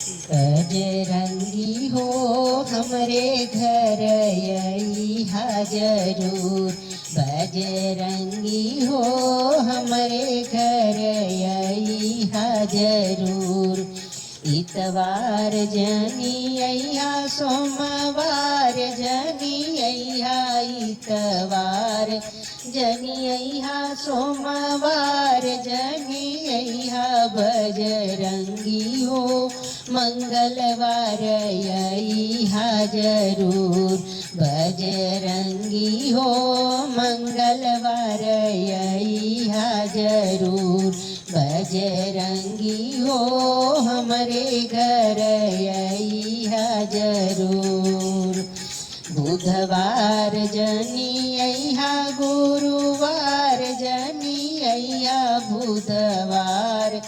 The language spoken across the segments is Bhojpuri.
बजरंगी हो हमरे घर अइहा जरूर। बजरंगी हो हमरे घर अइहा जरूर। इतवार जनी अइहा सोमवार जनी अइहा। इतवार जनी अइहा सोमवार जनी अइहा। बजरंगी हो मंगलवार अइहा जरूर। बजरंगी हो मंगलवार अइहा जरूर। बजरंगी हो हमरे घर अइहा जरूर। बुधवार जनी अइहा गुरुवार जनी अइहा। बुधवार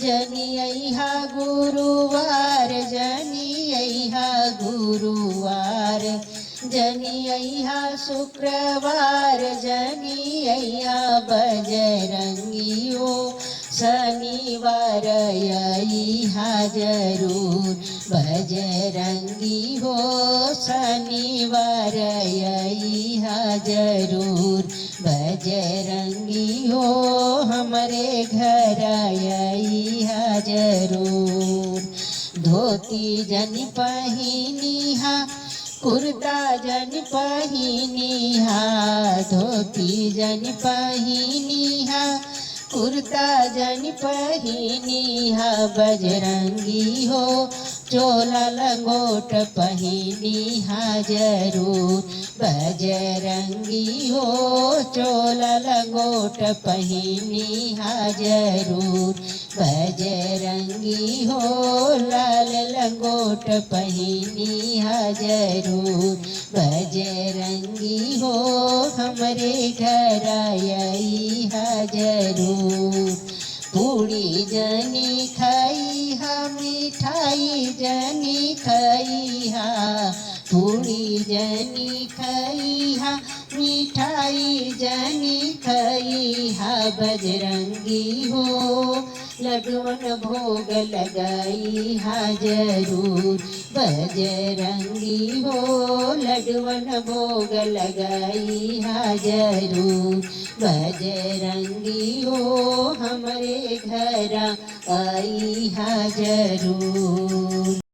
जनी अइहा गुरुवार जनी अइहा। गुरुवार जनी अइहा शुक्रवार जनी अइहा। बजरंगी हो शनिवार अइहा जरूर। बजरंगी हो शनिवार अइहा जरूर। बजरंगी हो हमरे घर अइहा जरूर। धोती जन पहिनिहा कुर्ता जन पहिनिहा। धोती जन पहिनिहा कुर्ता जन पहिनिहा। बजरंगी हो चोला लंगोट पहिनिहा जरूर। बजरंगी हो चोला लंगोट पहिनिहा जरूर। बजरंगी हो लाल लंगोट पहिनिहा जरूर। बजरंगी हो हमरे घर अइहा जरूर। पूड़ी जनी खइहा मिठाई जनी खइहा। पूड़ी जनी खइहा मिठाई जनी खइहा। बजरंगी हो लड्डुअन भोग लगइहा जरूर। बजरंगी हो लड्डुअन भोग लगइहा जरूर। बजरंगी हो हमरे घर अइहा जरूर।